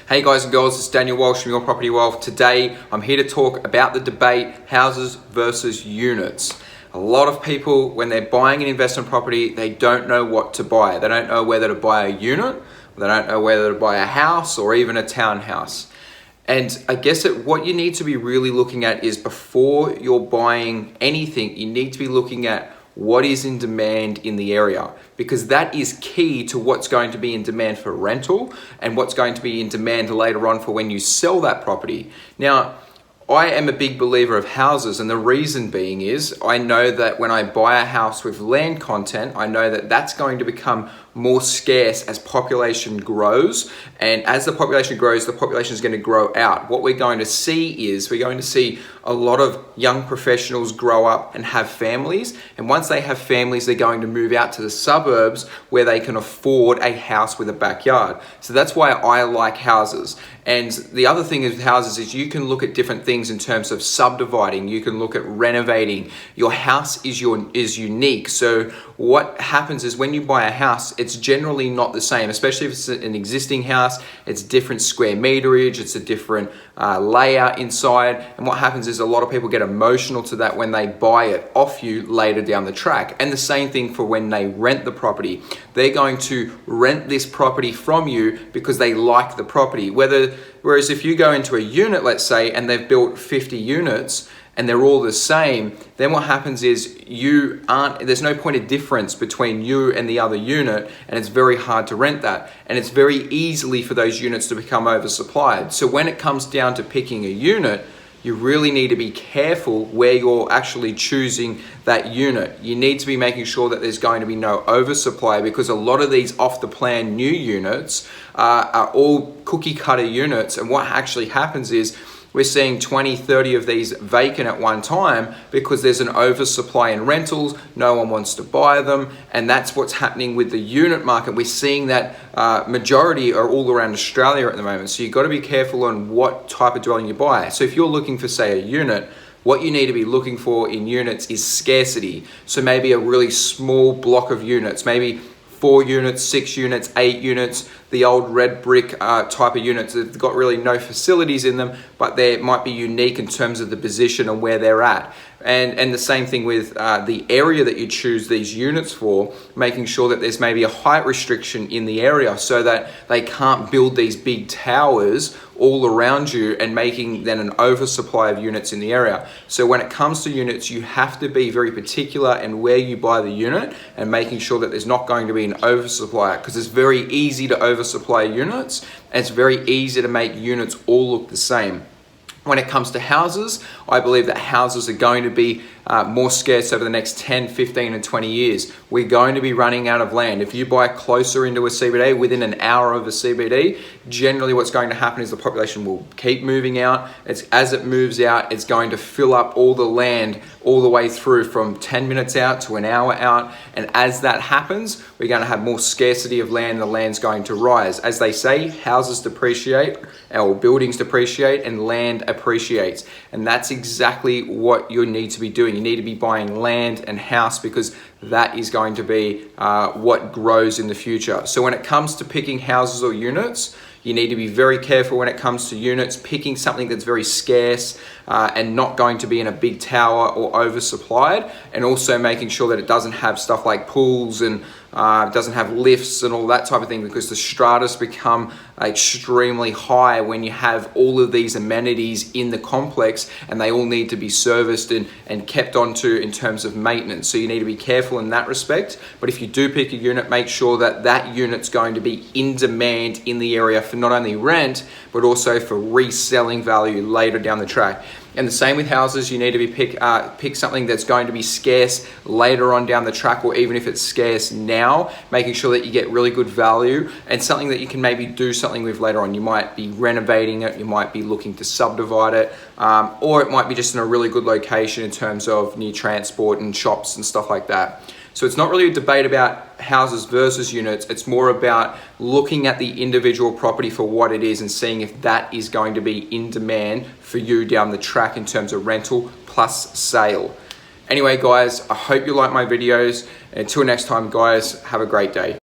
Hey guys and girls, it's Daniel Walsh from Your Property Wealth. Today I'm here to talk about the debate houses versus units. A lot of people, when they're buying an investment property, they don't know what to buy. They don't know whether to buy a unit, they don't know whether to buy a house or even a townhouse. And I guess what you need to be really looking at is before you're buying anything, you need to be looking at what is in demand in the area, because that is key to what's going to be in demand for rental and what's going to be in demand later on for when you sell that property. Now, I am a big believer of houses, and the reason being is I know that when I buy a house with land content, I know that that's going to become more scarce as population grows, and as the population grows, the population is going to grow out. What we're going to see is we're going to see a lot of young professionals grow up and have families, and once they have families, they're going to move out to the suburbs where they can afford a house with a backyard. So that's why I like houses. And the other thing with houses is you can look at different things in terms of subdividing, you can look at renovating. Your house is unique. So what happens is when you buy a house, it's generally not the same, especially if it's an existing house. It's different square meterage, it's a different layout inside. And what happens is a lot of people get emotional to that when they buy it off you later down the track. And the same thing for when they rent the property. They're going to rent this property from you because they like the property. Whereas if you go into a unit, let's say, and they've built 50 units, and they're all the same, then what happens is there's no point of difference between you and the other unit, and it's very hard to rent that. And it's very easily for those units to become oversupplied. So when it comes down to picking a unit, you really need to be careful where you're actually choosing that unit. You need to be making sure that there's going to be no oversupply, because a lot of these off the plan new units are all cookie cutter units. And what actually happens is we're seeing 20, 30 of these vacant at one time because there's an oversupply in rentals, no one wants to buy them, and that's what's happening with the unit market. We're seeing that majority are all around Australia at the moment, so you've got to be careful on what type of dwelling you buy. So if you're looking for, say, a unit, what you need to be looking for in units is scarcity. So maybe a really small block of units, maybe 4 units, 6 units, 8 units, the old red brick type of units that have got really no facilities in them, but they might be unique in terms of the position and where they're at. And the same thing with the area that you choose these units for, making sure that there's maybe a height restriction in the area so that they can't build these big towers all around you and making then an oversupply of units in the area. So when it comes to units, you have to be very particular in where you buy the unit and making sure that there's not going to be an oversupply, because it's very easy to oversupply units, and it's very easy to make units all look the same. When it comes to houses, I believe that houses are going to be more scarce over the next 10, 15 and 20 years. We're going to be running out of land. If you buy closer into a CBD, within an hour of a CBD, generally what's going to happen is the population will keep moving out. As it moves out, it's going to fill up all the land all the way through from 10 minutes out to an hour out. And as that happens, we're going to have more scarcity of land. The land's going to rise. As they say, houses depreciate, or buildings depreciate, and land appreciates. And that's exactly what you need to be doing. You need to be buying land and house, because that is going to be what grows in the future. So when it comes to picking houses or units, you need to be very careful when it comes to units, picking something that's very scarce and not going to be in a big tower or oversupplied, and also making sure that it doesn't have stuff like pools and doesn't have lifts and all that type of thing, because the stratas become extremely high when you have all of these amenities in the complex, and they all need to be serviced and kept onto in terms of maintenance. So you need to be careful in that respect. But if you do pick a unit, make sure that that unit's going to be in demand in the area for not only rent, but also for reselling value later down the track. And the same with houses. You need to be pick something that's going to be scarce later on down the track, or even if it's scarce now, making sure that you get really good value and something that you can maybe do something with later on. You might be renovating it, you might be looking to subdivide it, or it might be just in a really good location in terms of near transport and shops and stuff like that. So it's not really a debate about houses versus units. It's more about looking at the individual property for what it is and seeing if that is going to be in demand for you down the track in terms of rental plus sale. Anyway, guys, I hope you like my videos. And until next time, guys, have a great day.